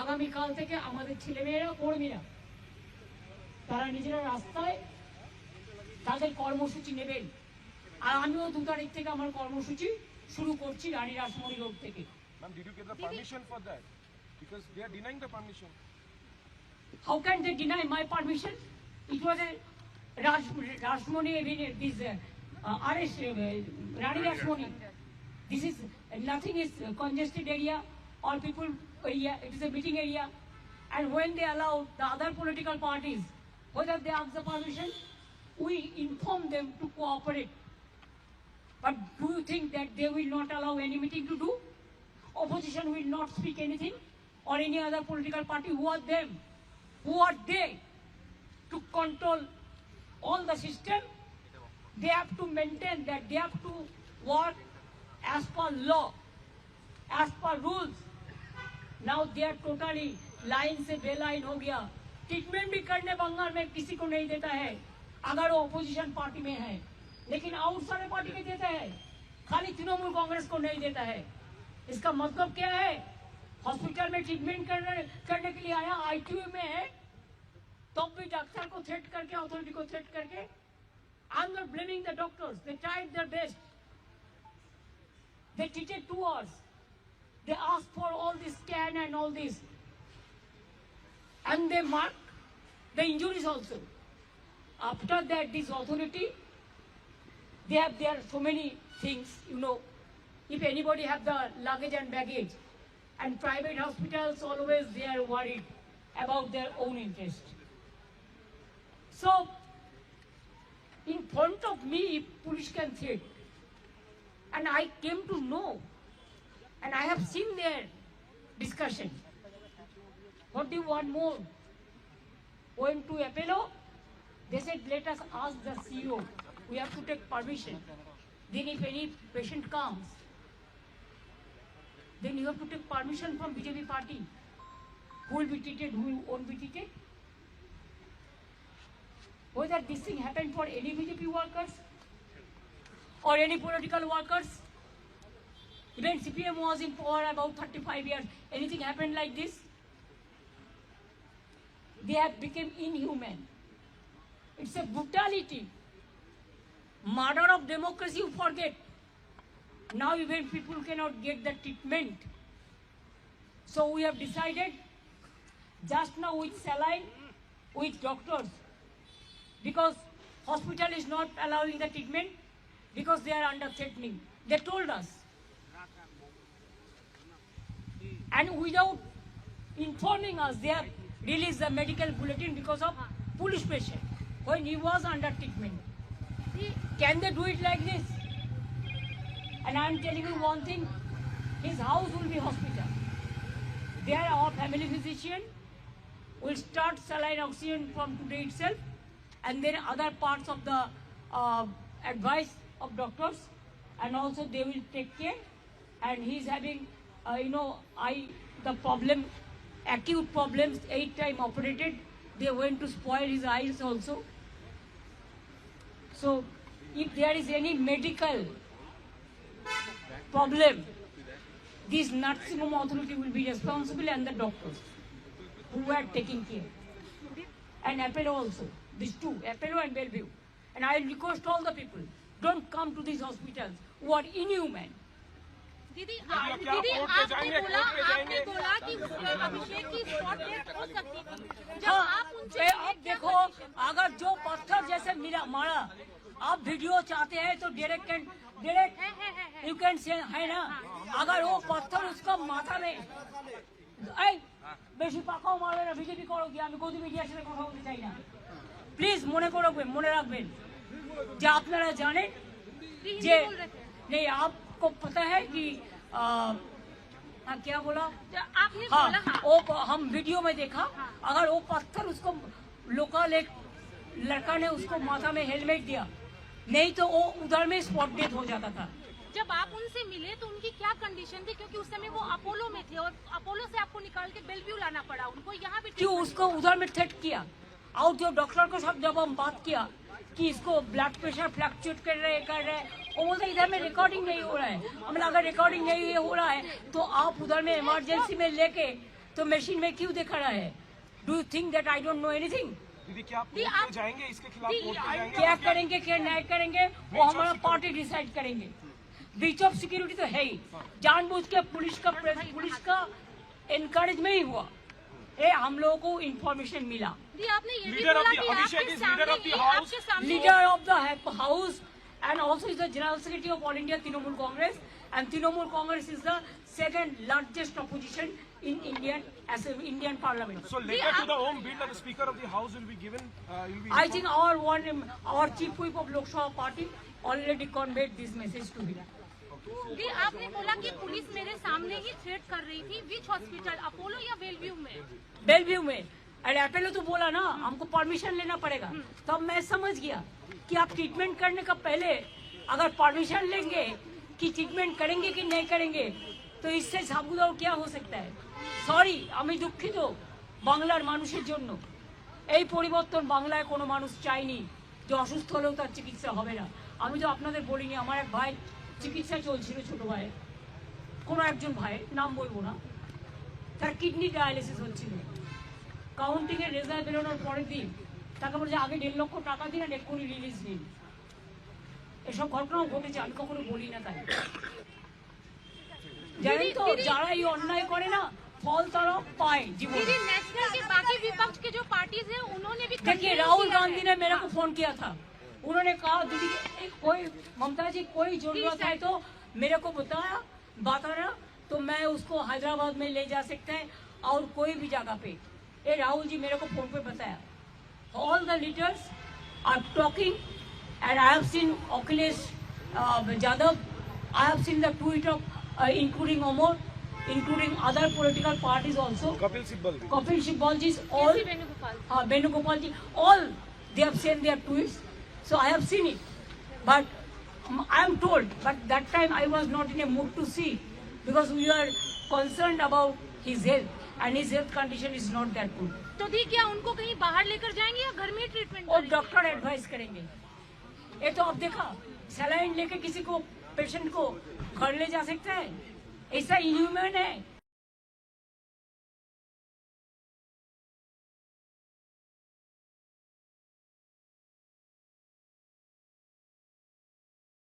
আগামীকাল থেকে আমাদের ছেলেমেয়েরা কর্মীরা তারা নিজেরা রাস্তায় তাদের কর্মসূচি নেবেন। আর আমিও 2 তারিখ থেকে আমার কর্মসূচি শুরু করছি রানী রাসমণি রোড থেকে। Ma'am, did you get the permission for that? Because they are denying the permission. How can they deny my permission? It was a Rashmoni, this arrest, Rani Rashmoni. This is nothing is congested area or people area. It is a meeting area, and when they allow the other political parties, whether they ask the permission, we inform them to cooperate. But do you think that they will not allow any meeting to do? Opposition will not speak anything, or any other political party. Who are them? Who are they to control all the system? They have to maintain that they have to work as per law, as per rules. Now they are totally line से बेलाइन हो गया। Treatment भी करने बंगाल में किसी को नहीं देता है अगर वो अपोजिशन पार्टी में है, लेकिन और सारे पार्टी में देता है, खाली तृणमूल कांग्रेस को नहीं देता है। इसका मतलब क्या है? हॉस्पिटल में ट्रीटमेंट करने के लिए आया, आईसीयू में है, तब भी डॉक्टर को थ्रेट करके, अथॉरिटी को थ्रेट करके। I am not blaming the doctors, they tried their best, they treated 2 hours, they asked for all this scan and all this, and they marked the injuries also. After that, this authority, they have there so many things, you know. If anybody have the luggage and baggage, and private hospitals always they are worried about their own interest. So in front of me police can threat, and I came to know, and I have seen their discussion. What do you want more? Went to Apollo, they said let us ask the CEO, we have to take permission. Then if any patient comes, then you have to take permission from BJP party. Who will be treated, who won't be treated? Whether this thing happened for any BJP workers or any political workers, even CPM was in power about 35 years. Anything happened like this? They have become inhuman. It's a brutality. Murder of democracy, you forget. Now even people cannot get the treatment. So we have decided, just now with saline, with doctors, because hospital is not allowing the treatment, because they are under threatening. They told us. And without informing us, they have released the medical bulletin because of police patient when he was under treatment. Can they do it like this? And I am telling you one thing, his house will be hospital. There our family physician will start saline oxygen from today itself, and then other parts of the advice of doctors, and also they will take care. And he is having, the problem, acute problems, 8 times operated. They went to spoil his eyes also. So if there is any medical problem, this nursing home authority will be responsible, and the doctors who are taking care. And Apollo also, these two, Apollo and Bellevue. And I request all the people, don't come to these hospitals who are inhuman. दीदी आपने बोला कि अभिषेक की spot death हो सकती थी। जब आप उनसे अब देखो, अगर जो पत्थर जैसे मारा, आप वीडियो चाहते हैं तो डायरेक्ट यू कैन से है ना, अगर वो पत्थर उसका माथा में বেশি পাকাও মারবে না, বিজেপি করো কি, আমি গদি মিডিয়ার সাথে কথা বলতে চাই না। প্লিজ মনে রাখবেন যে আপনারা জানেন যে नहीं, आपको पता है कि क्या बोला आपने हाँ, बोला हाँ। वो हम वीडियो में देखा, अगर वो पत्थर उसको लोकल एक लड़का ने उसको माथा में हेलमेट दिया, नहीं तो वो उधर में स्पॉट डेथ हो जाता था। जब आप उनसे मिले तो उनकी क्या कंडीशन थी, क्योंकि उस समय वो अपोलो में थे और अपोलो से आपको निकाल के बेलव्यू लाना पड़ा उनको, यहाँ भी क्यों उसको उधर में थ्रेट किया? और जो डॉक्टर के साथ जब हम बात किया कि इसको ब्लड प्रेशर फ्लक्चुएट कर रहे वो बोलते इधर में रिकॉर्डिंग नहीं हो रहा है। हमने अगर रिकॉर्डिंग नहीं हो रहा है तो आप उधर में इमरजेंसी में लेके तो मशीन में क्यों दिखा रहा है? Do you think that I don't know anything? दीदी क्या आप कोर्ट पे जाएंगे इसके खिलाफ? कोर्ट पे जाएंगे? क्या करेंगे, क्या न्याय करेंगे, वो हमारा पार्टी डिसाइड करेंगे। ब्रीच ऑफ सिक्योरिटी तो है ही, जानबूझ के पुलिस का एनकरेज में ही हुआ। ये हम लोगों को इंफॉर्मेशन मिला। दी आपने ये भी Leader of बोला the- कि Abhishek आपके is leader of सामने the ही, house. आपके सामने Leader of the house and also is the general secretary of All India Trinamool Congress, and Trinamool Congress is the second largest opposition in Indian Parliament. So letter to the home bill of the Speaker of the House will be given. I think our chief whip of Lok Sabha party already conveyed this message to him. दी आपने बोला कि police मेरे सामने ही threat कर रही थी। विच hospital, Apollo या Belvieu में? बेलव्यू में। अरे अपोलो तो बोला ना हमको परमिशन लेना पड़ेगा। तब मैं समझ गया कि आप ट्रीटमेंट करने का पहले अगर परमिशन लेंगे कि ट्रीटमेंट करेंगे कि नहीं करेंगे, तो इससे साबुदाव क्या हो सकता है। সরি, আমি দুঃখিত বাংলার মানুষের জন্য। এই পরিবর্তন বাংলায় কোনো মানুষ চায়নি যে অসুস্থ হলেও তার চিকিৎসা হবে না। আমি তো আপনাদের বলিনি, আমার এক ভাই চিকিৎসা চলছিল, ছোট ভাই, কোনো একজন ভাইয়ের নাম বলবো না, তার কিডনি ডায়ালিসিস হচ্ছিল। কাউন্টিং এর রেজাল্ট বেরোনোর পরের দিন তাকে বলছে আগে 1.5 লক্ষ টাকা দিন আর এক্ষুনি রিলিজ দিন। এসব ঘটনাও ঘটেছে, আমি কখনো বলি না। তাই জানেন তো, যারা এই অন্যায় করে না ফল তারা পায় জীবনে। दीदी नेशनल के बाकी विपक्ष के जो पार्टीज हैं उन्होंने भी देखिए, राहुल गांधी ने मेरे को फोन किया था, उन्होंने कहा दीदी कोई ममता जी कोई जरूरत है तो मेरे को बताना तो मैं उसको हैदराबाद में ले जा सकते हैं और कोई भी जगह पे। ये राहुल जी मेरे को फोन पे बताया। All the leaders are talking and I have seen Akhilesh Yadav, I have seen the tweet of including Amar, including other political parties also. Kapil Sibal ji, all Venugopal ji, all they have sent their tweets. So I have seen it, but I am told. But that time I was not in a mood to see because we are concerned about his health, and his health condition is not that good. तो दी क्या उनको कहीं बाहर लेकर जाएंगे या घर में ट्रीटमेंट और डॉक्टर एडवाइस करेंगे। ये तो अब देखा, सलाइन लेके किसी को पेशेंट को घर ले जा सकता है, ऐसा इनह्यूमन है।